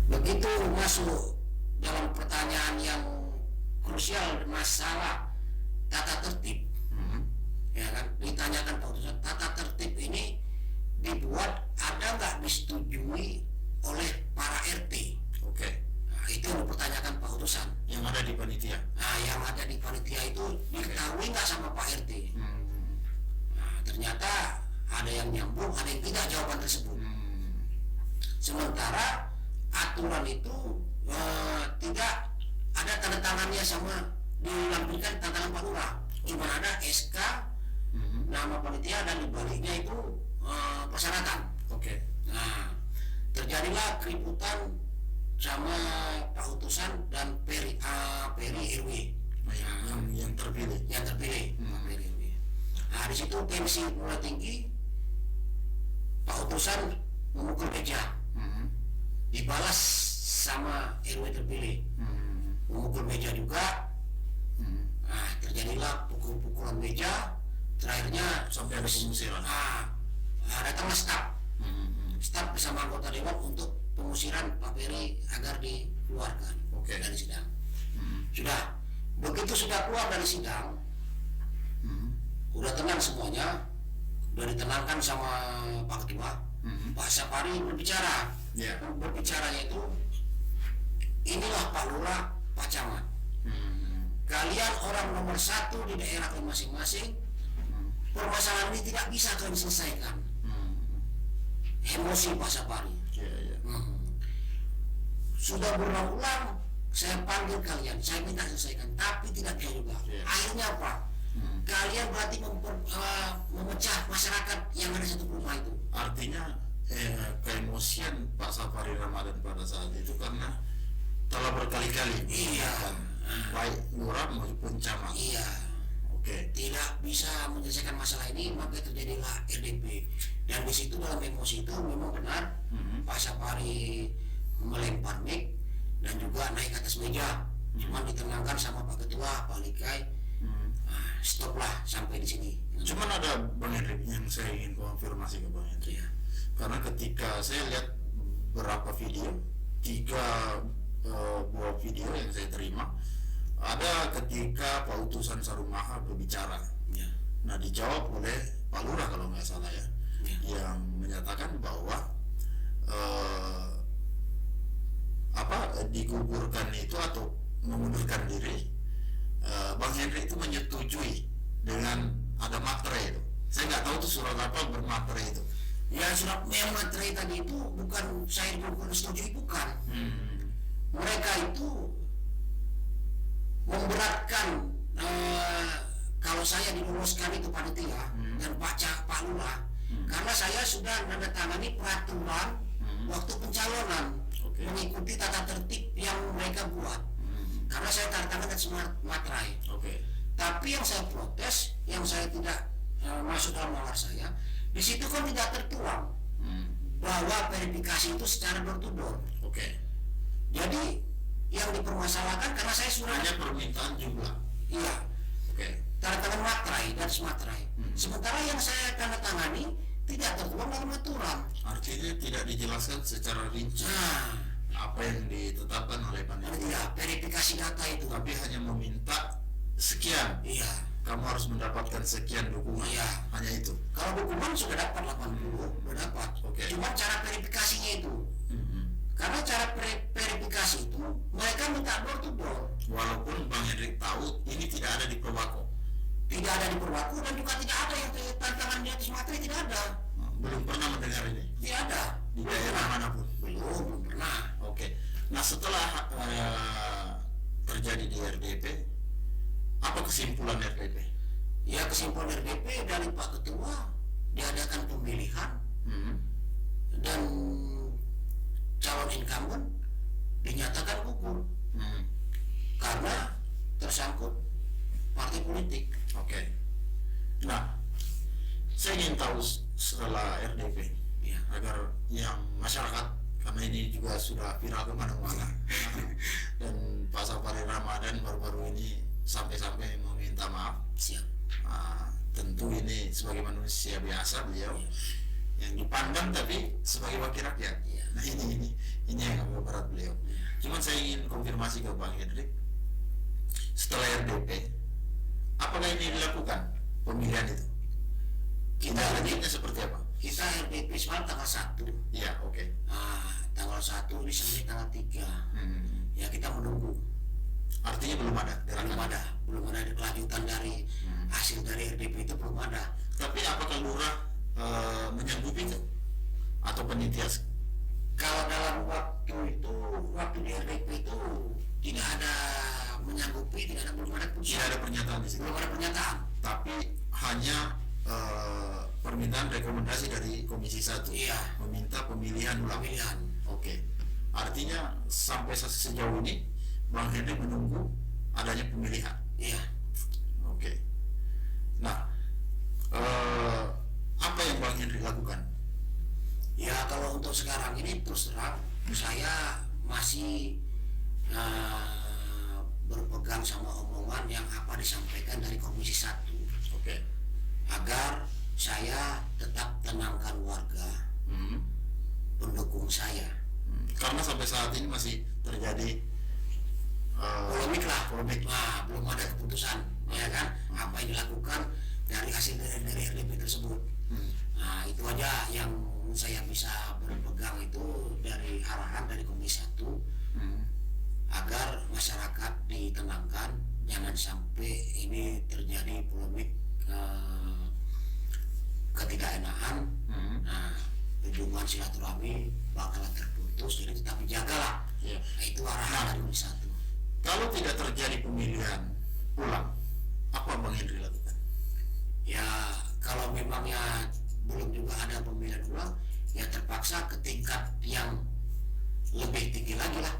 Begitu masuk dalam pertanyaan yang krusial masalah tata tertib, ya kan, ditanyakan Pak Utusan, tata tertib ini dibuat ada nggak disetujui oleh para RT? Oke. Nah, itu yang dipertanyakan Pak Utusan. Yang ada di panitia. Nah, yang ada di panitia itu diketahui nggak sama Pak RT? Nah, ternyata ada yang nyambung, ada yang tidak jawaban tersebut. Sementara aturan itu tidak ada tanda tangannya sama dilampirkan tanda tangan Pak Lurah. Cuma ada SK, nama panitia, dan dibaliknya itu persyaratan. Oke. Nah, terjadilah keributan sama Pak Utusan dan Peri RW. Yang terpilih. Yang terpilih, Peri RW. Nah, di situ tensi mulai tinggi. Pak Utusan memukul meja, dibalas sama RW terpilih, memukul meja juga. Nah, terjadilah pukul-pukulan meja. Terakhirnya Sampai ada pengusiran. datanglah staf bersama anggota dewan untuk pengusiran Pak Peri agar dikeluarkan dari sidang. Sudah, begitu sudah keluar dari sidang, udah tenang semuanya, udah ditenangkan sama Pak Ketua. Pak Sapari berbicara. Berbicaranya itu, inilah Pak Lurah, Pak Camat. Kalian orang nomor 1 di daerah masing-masing. Permasalahan ini tidak bisa kalian selesaikan. Emosi Pak Sapari. Sudah berulang-ulang saya panggil kalian, saya minta selesaikan, tapi tidak bisa juga. Akhirnya apa? Kalian berarti memecah masyarakat yang ada satu rumah itu. Artinya keemosian Pak Sapari Ramadan pada saat itu karena telah berkali-kali baik lurah maupun camat. Tidak bisa menyelesaikan masalah ini, maka terjadilah RDP. Dan di situ dalam emosi itu memang benar Pak Sapari melempar mic dan juga naik ke atas meja. Cuman ditenangkan sama Pak Ketua, Pak Likai. Stoplah sampai di sini. Cuman ada Bang Hendrik yang saya ingin konfirmasi ke Bang Hendrik. Karena ketika saya lihat beberapa video, 3 buah video yang saya terima, ada ketika Pak Utusan Sarumaha berbicara. Nah, dijawab oleh Pak Lurah kalau nggak salah yang menyatakan bahwa digugurkan itu atau mengundurkan diri, Bang Hendrik itu menyetujui dengan ada materai itu. Saya nggak tahu itu surat apa bermaterai itu. Ya, surat yang materai tadi itu bukan saya setujui, bukan. Mereka itu memberatkan kalau saya diluluskan itu panitia dan Pak Lurah, karena saya sudah menandatangani peraturan waktu pencalonan mengikuti tata tertib yang mereka buat. Karena saya tanda tangan semua materai. Tapi yang saya protes, yang saya tidak masuk dalam nalar saya, di situ kan tidak tertuang bahwa verifikasi itu secara door to door. Jadi yang dipermasalahkan karena saya sudah hanya permintaan jumlah. Tanda tangan materai dan sematerai. Sementara yang saya tanda tangani tidak tertuang dalam aturan. Artinya tidak dijelaskan secara rinci apa yang ditetapkan oleh panitia. Verifikasi data itu. Tapi hanya meminta sekian. Kamu harus mendapatkan sekian dukungan. Hanya itu. Kalau dukungan sudah dapat 80, sudah dapat. Cuma cara verifikasinya itu. Karena cara verifikasi itu mereka minta door to door. Walaupun Bang Hendrik tahu ini tidak ada di Purwako. Tidak ada di Purwako dan juga tidak ada yang tantangan di atas materi, tidak ada. Belum pernah mendengar ini. Tidak ada. Di daerah manapun. Belum pernah. Nah, setelah terjadi di RDP, apa kesimpulan RDP? Ya, kesimpulan RDP dari Pak Ketua diadakan pemilihan dan calon incumbent dinyatakan gugur karena tersangkut partai politik. Nah, saya ingin tahu setelah RDP agar yang masyarakat, karena ini juga sudah viral kemana-mana dan Pak Sapari Ramadan baru-baru ini sampai-sampai meminta maaf. Tentu ini sebagai manusia biasa beliau yang dipandang tapi sebagai wakil rakyat. Nah, ini yang agak berat beliau. Cuman saya ingin konfirmasi ke Bang Hendrik, setelah RDP, apakah ini dilakukan pemilihan itu? Kita Lanjutnya seperti apa? kita RDP semalam tanggal 1. Ya, oke. Tanggal 1 ini sampai tanggal 3. Ya kita menunggu. Artinya belum ada gerakan. Belum ada kelanjutan dari hasil dari RDP itu, belum ada. Tapi apakah lurah menyanggupi itu atau panitia? Kalau dalam waktu di RDP itu tidak ada menyanggupi, belum ada Tidak keputusan, ada pernyataan di situ. belum ada pernyataan. Tapi hanya permintaan rekomendasi dari Komisi 1. Iya. Meminta pemilihan ulang. Pemilihan. Oke. Artinya sampai sejauh ini Bang Hendrik menunggu adanya pemilihan. Iya. Oke. Nah, apa yang Bang Hendrik lakukan? Ya kalau untuk sekarang ini terus terang saya masih berpegang sama omongan yang apa disampaikan dari Komisi 1. Oke. Agar saya tetap tenangkan warga pendukung saya. Karena sampai saat ini masih terjadi Polemik. Belum ada keputusan, ya kan? Apa yang dilakukan dari hasil dari RDP tersebut. Nah itu aja yang saya bisa berpegang itu dari arahan dari Komisi 1 agar masyarakat ditenangkan, jangan sampai ini terjadi polemik ketidakenaan. Hubungan silaturahmi bakalan terputus, jadi tetap dijagalah. Ya. Nah, itu arahan dari Komisi 1. Kalau tidak terjadi pemilihan ulang, apa Bang Hendrik lakukan? Ya kalau memangnya belum juga ada pemilihan ulang, ya terpaksa ke tingkat yang lebih tinggi lagi lah.